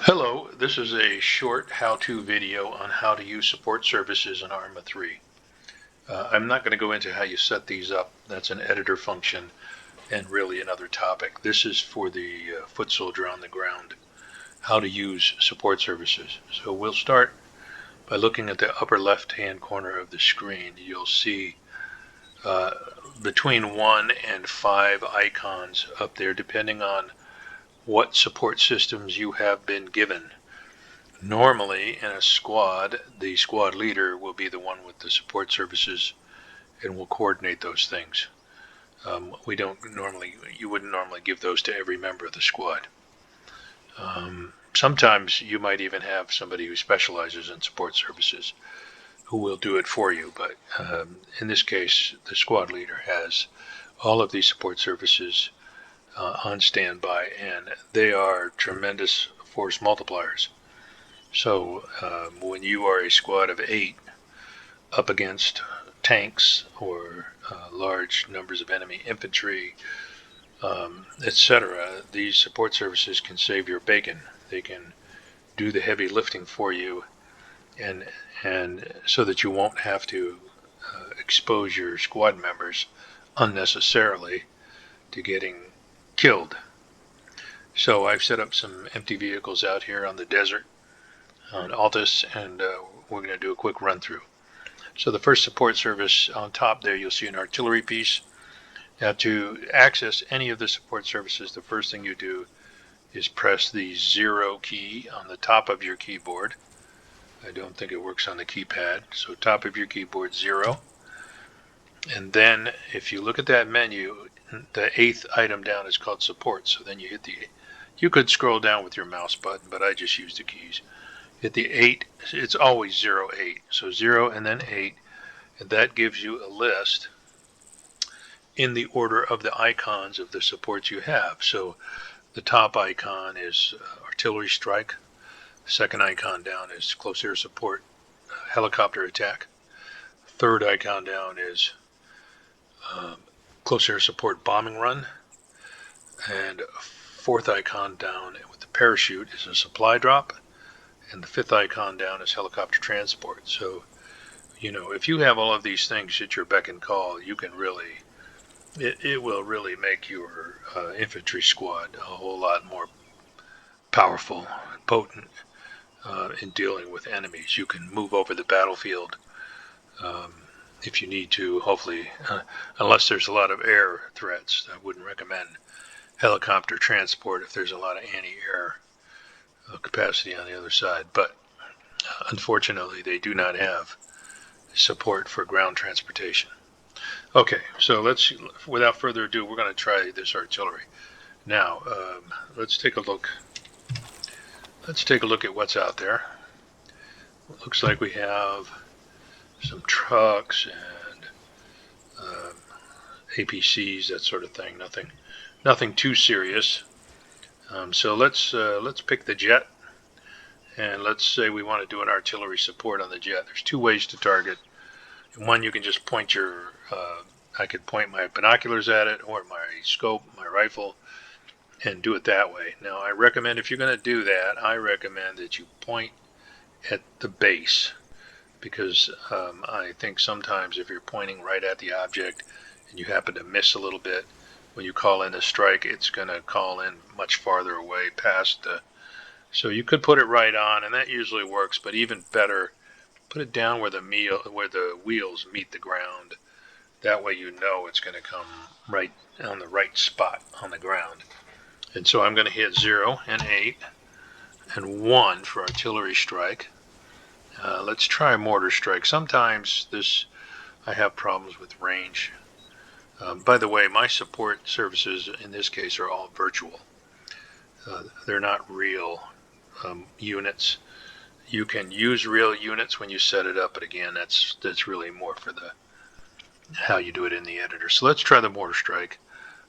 Hello, this is a short how-to video on how to use support services in Arma 3. I'm not going to go into how you set these up. That's an editor function and really another topic. This is for the foot soldier on the ground, how to use support services. So we'll start by looking at the upper left-hand corner of the screen. You'll see between 1 and 5 icons up there depending on what support systems you have been given. Normally, in a squad, the squad leader will be the one with the support services and will coordinate those things. You wouldn't normally give those to every member of the squad. Sometimes you might even have somebody who specializes in support services who will do it for you, but in this case, the squad leader has all of these support services on standby, and they are tremendous force multipliers. So when you are a squad of 8 up against tanks or large numbers of enemy infantry, etc., these support services can save your bacon. They can do the heavy lifting for you, and so that you won't have to expose your squad members unnecessarily to getting killed. So I've set up some empty vehicles out here on the desert on Altus, and we're going to do a quick run through. So the first support service on top there, you'll see an artillery piece. Now to access any of the support services, the first thing you do is press the 0 key on the top of your keyboard. I don't think it works on the keypad. So top of your keyboard, 0. And then if you look at that menu, the 8th item down is called support. So then you hit you could scroll down with your mouse button, but I just use the keys. Hit the 8, it's always 0, 8. So 0 and then 8, and that gives you a list in the order of the icons of the supports you have. So the top icon is artillery strike. Second icon down is close air support, helicopter attack. Third icon down is close air support bombing run. And fourth icon down with the parachute is a supply drop. And the fifth icon down is helicopter transport. So, if you have all of these things at your beck and call, you can really, it will really make your infantry squad a whole lot more powerful and potent in dealing with enemies. You can move over the battlefield if you need to, hopefully, unless there's a lot of air threats. I wouldn't recommend helicopter transport if there's a lot of anti-air capacity on the other side, but unfortunately they do not have support for ground transportation. Okay, so without further ado, we're going to try this artillery. Now, let's take a look. Let's take a look at what's out there. It looks like we have some trucks and APCs, that sort of thing. Nothing too serious. So let's pick the jet, and let's say we want to do an artillery support on the jet. There's 2 ways to target. One, you can just point I could point my binoculars at it or my scope, my rifle, and do it that way. Now I recommend, if you're going to do that, I recommend that you point at the base, because I think sometimes if you're pointing right at the object and you happen to miss a little bit, when you call in a strike, it's going to call in much farther away past so you could put it right on, and that usually works, but even better, put it down where the wheels meet the ground. That way you know it's going to come right on the right spot on the ground. And so I'm going to hit 0 and 8 and 1 for artillery strike. Let's try mortar strike. Sometimes I have problems with range. By the way, my support services in this case are all virtual. They're not real units. You can use real units when you set it up, but again, that's really more for how you do it in the editor. So let's try the mortar strike.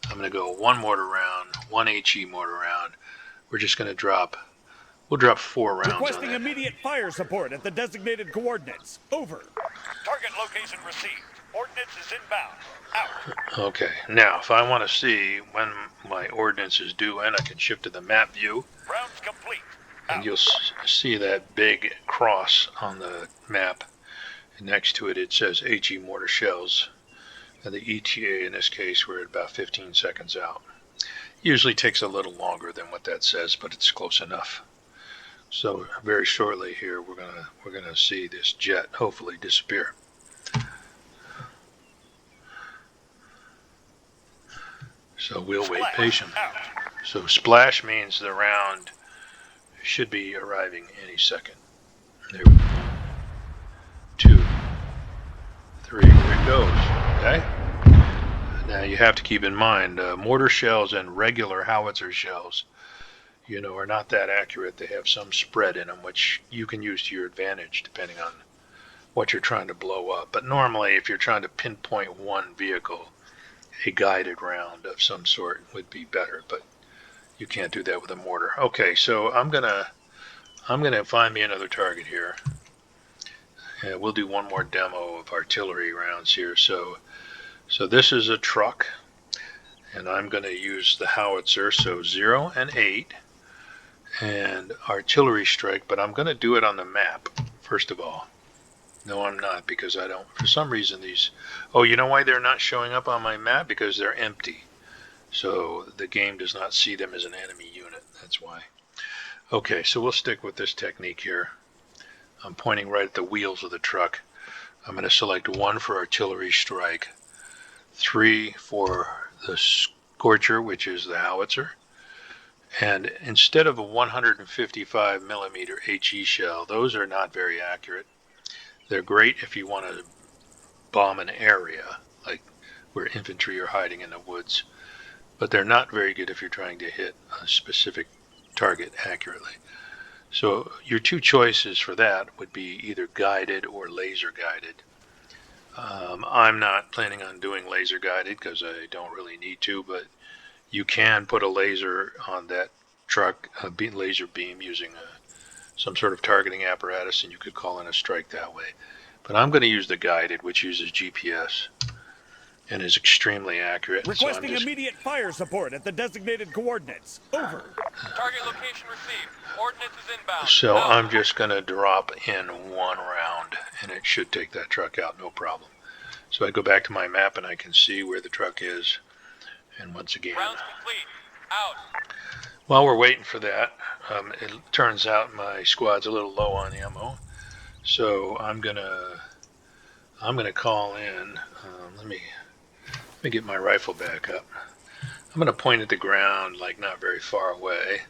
I'm going to go 1 mortar round, 1 HE mortar round. We're just going to we'll drop 4 rounds. Requesting immediate fire support at the designated coordinates. Over. Target location received. Ordnance is inbound. Out. Okay, now if I want to see when my ordnance is due in, I can shift to the map view. Rounds complete. and you'll see that big cross on the map. And next to it, it says HE mortar shells. And the ETA in this case, we're at about 15 seconds out. Usually takes a little longer than what that says, but it's close enough. So very shortly here, we're gonna see this jet hopefully disappear. So we'll wait patiently. So splash means the round should be arriving any second. There we go. 2, 3, there it goes. Okay. Now you have to keep in mind, mortar shells and regular howitzer shells, are not that accurate. They have some spread in them, which you can use to your advantage depending on what you're trying to blow up. But normally, if you're trying to pinpoint one vehicle, a guided round of some sort would be better. But you can't do that with a mortar. Okay, so I'm gonna find me another target here. And we'll do one more demo of artillery rounds here. So this is a truck, and I'm going to use the howitzer, so 0 and 8, and artillery strike, but I'm going to do it on the map, first of all. No, I'm not, because I don't, for some reason these, oh, you know why they're not showing up on my map? Because they're empty. So the game does not see them as an enemy unit, that's why. Okay, so we'll stick with this technique here. I'm pointing right at the wheels of the truck. I'm going to select 1 for artillery strike, 3 for the Scorcher, which is the howitzer, and instead of a 155 millimeter HE shell, those are not very accurate. They're great if you want to bomb an area, like where infantry are hiding in the woods, but they're not very good if you're trying to hit a specific target accurately. So your two choices for that would be either guided or laser guided. I'm not planning on doing laser guided because I don't really need to, but you can put a laser on that truck, a laser beam using some sort of targeting apparatus, and you could call in a strike that way. But I'm going to use the guided, which uses GPS and is extremely accurate. Requesting immediate fire support at the designated coordinates. Over. Target location received. Ordnance is inbound. So I'm just going to drop in 1 round, and it should take that truck out, no problem. So I go back to my map, and I can see where the truck is. And once again, rounds complete. Out. While we're waiting for that, it turns out my squad's a little low on ammo. So I'm gonna call in. Let me get my rifle back up. I'm gonna point at the ground, like not very far away,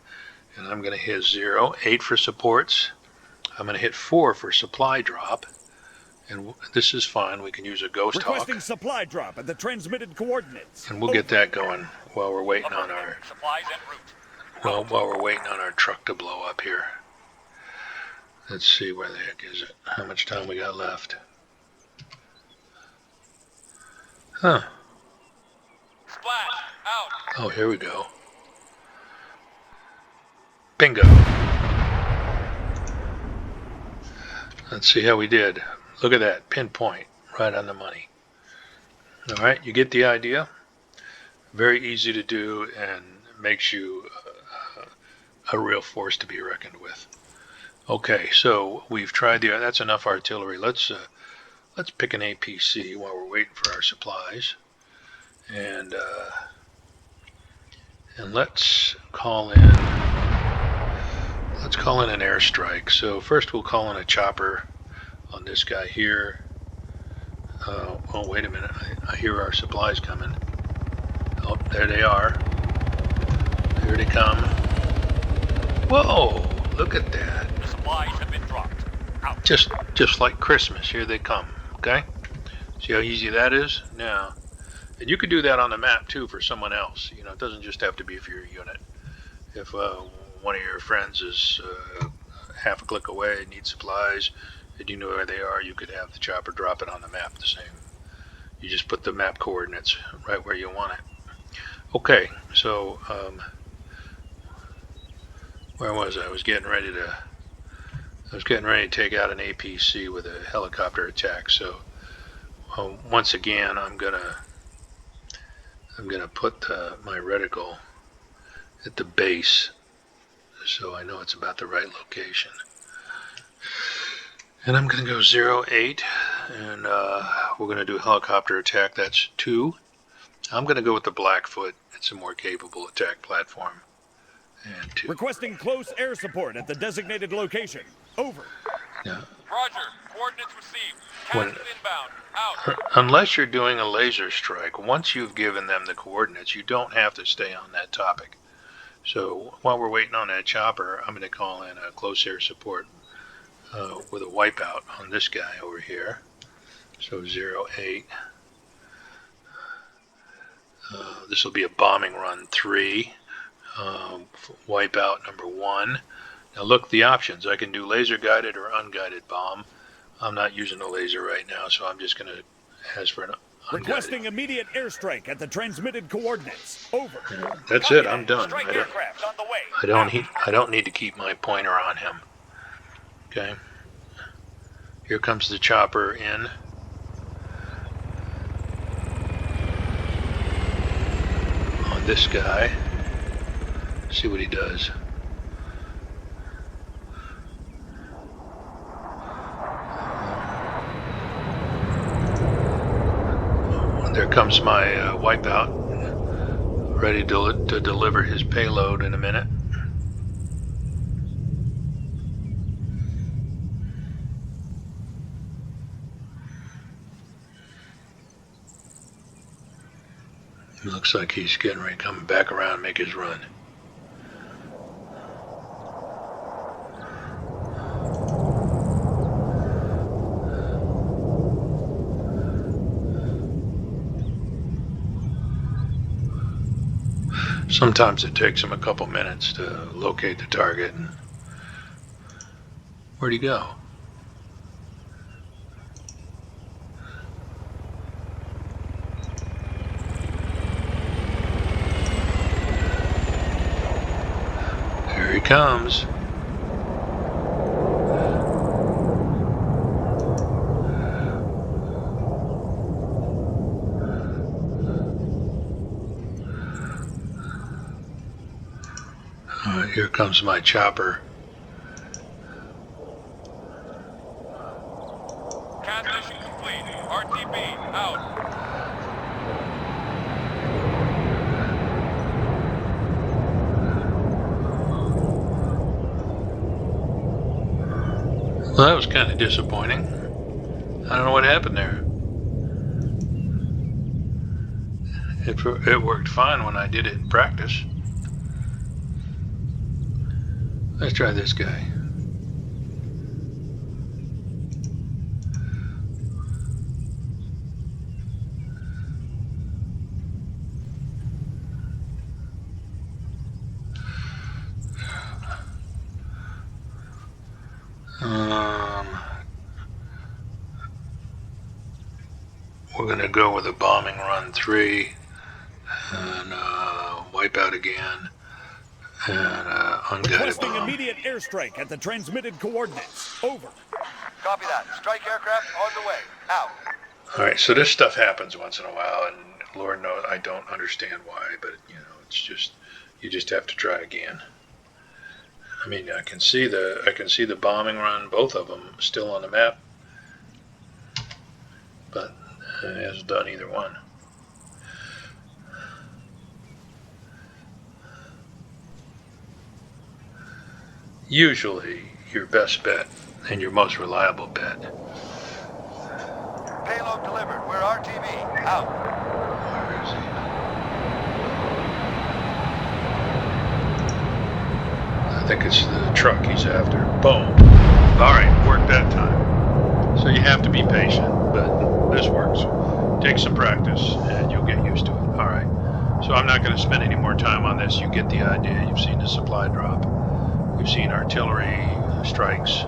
and I'm gonna hit 0, 8 for supports. I'm gonna hit 4 for supply drop, and this is fine. We can use a ghost hawk. Requesting supply drop at the transmitted coordinates. And we'll get that going while we're waiting on our supplies en route. while we're waiting on our truck to blow up here. Let's see, where the heck is it? How much time we got left? Huh. Splash. Out. Oh, here we go. Bingo. Let's see how we did. Look at that. Pinpoint. Right on the money. Alright, you get the idea? Very easy to do and makes you a real force to be reckoned with. Okay, so we've tried that's enough artillery. Let's pick an APC while we're waiting for our supplies, and let's call in an airstrike. So first we'll call in a chopper on this guy here. Oh, wait a minute! I hear our supplies coming. Oh, there they are. Here they come. Whoa! Look at that. The supplies have been dropped. Out. Just like Christmas, here they come. Okay? See how easy that is? Now, and you could do that on the map too for someone else. It doesn't just have to be for your unit. If one of your friends is half a click away and needs supplies, and you know where they are, you could have the chopper drop it on the map the same. You just put the map coordinates right where you want it. Okay, so where was I? I was getting ready to take out an APC with a helicopter attack. So once again, I'm gonna put my reticle at the base so I know it's about the right location. And I'm going to go 0-8, and we're going to do a helicopter attack. That's 2. I'm going to go with the Blackfoot. It's a more capable attack platform. And 2. Requesting close air support at the designated location. Over. Yeah. Roger. Coordinates received. Cast inbound. Out. Unless you're doing a laser strike, once you've given them the coordinates, you don't have to stay on that topic. So while we're waiting on that chopper, I'm going to call in a close air support with a wipeout on this guy over here. So 0-8. This will be a bombing run 3. Wipeout number 1. Now look, the options. I can do laser guided or unguided bomb. I'm not using a laser right now, so I'm just going to ask for an unguided. Requesting immediate airstrike at the transmitted coordinates. Over. Yeah, that's it. I'm done. Strike aircraft on the way. I don't need to keep my pointer on him. Okay. Here comes the chopper in. On this guy. See what he does. There comes my wipeout, ready to deliver his payload in a minute. Looks like he's getting ready to come back around and make his run. Sometimes it takes him a couple minutes to locate the target. Where'd he go? Here he comes. Here comes my chopper. Cast mission complete. RTB out. Well, that was kind of disappointing. I don't know what happened there. It worked fine when I did it in practice. Let's try this guy. We're going to go with a bombing run 3 and wipe out again. And unguided Requesting bomb. immediate airstrike at the transmitted coordinates. Over. Copy that. Strike aircraft on the way. Out. All right, so this stuff happens once in a while, and Lord knows I don't understand why, but it's just you just have to try again. I mean, I can see the bombing run, both of them still on the map, but it hasn't done either one. Usually, your best bet and your most reliable bet. Payload delivered. We're RTB. Out. Where is he? I think it's the truck he's after. Boom. All right, worked that time. So you have to be patient, but this works. Take some practice, and you'll get used to it. All right. So I'm not going to spend any more time on this. You get the idea. You've seen the supply drop. You've seen artillery strikes.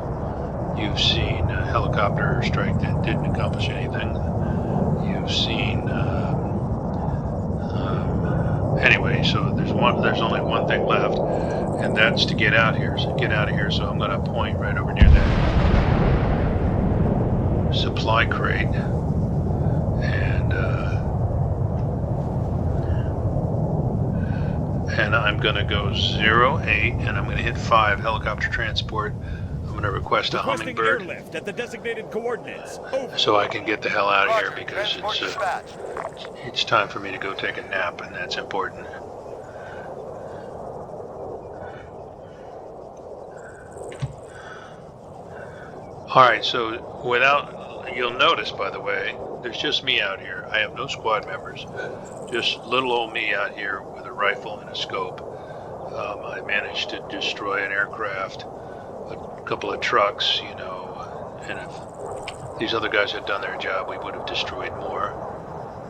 You've seen a helicopter strike that didn't accomplish anything. You've seen. Anyway, so there's only one thing left, and that's to get out here. So get out of here. So I'm going to point right over near that supply crate, and I'm going to go 08, and I'm going to hit 5 helicopter transport. I'm going to request a Requesting hummingbird airlift at the designated coordinates. Over. so I can get the hell out of here Roger. because Transport dispatched. it's time for me to go take a nap, and that's important. Alright, so you'll notice, by the way, there's just me out here. I have no squad members, just little old me out here with a rifle and a scope. I managed to destroy an aircraft, a couple of trucks, and if these other guys had done their job, we would have destroyed more,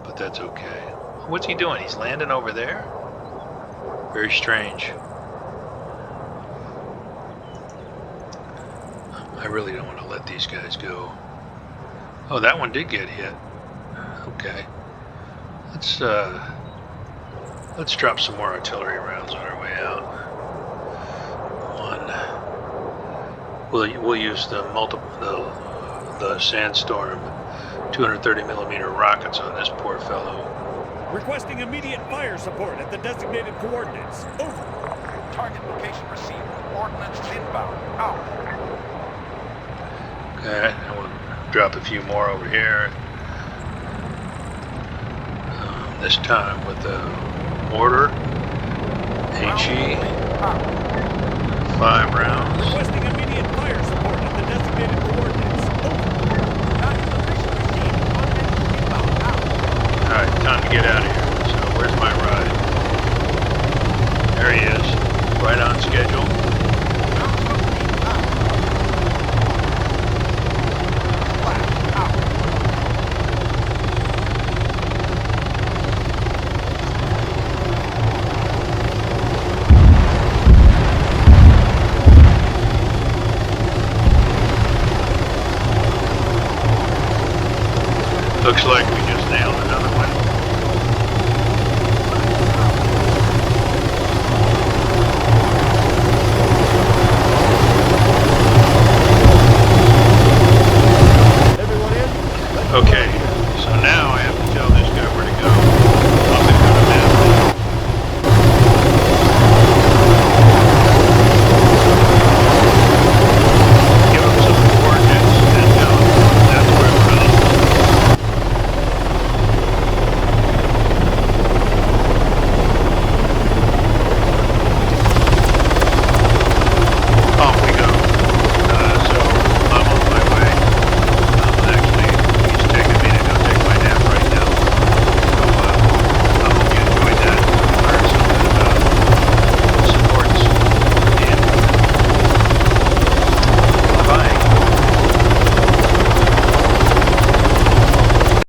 but that's okay. What's he doing? He's landing over there? Very strange. I really don't want to let these guys go. Oh, that one did get hit. Okay. Let's drop some more artillery rounds on our way out. We'll use the Sandstorm 230 millimeter rockets on this poor fellow. Requesting immediate fire support at the designated coordinates. Over. Target location received. Ordnance is inbound. Out. Okay, and we'll drop a few more over here. This time with the mortar, HE, 5 rounds. Requesting immediate fire support at the designated coordinates. Over. Target location received. Ordnance is inbound. Out. Alright, time to get out of here. So where's my ride? There he is, right on schedule. Ground smoke team out. Flash out. Looks like we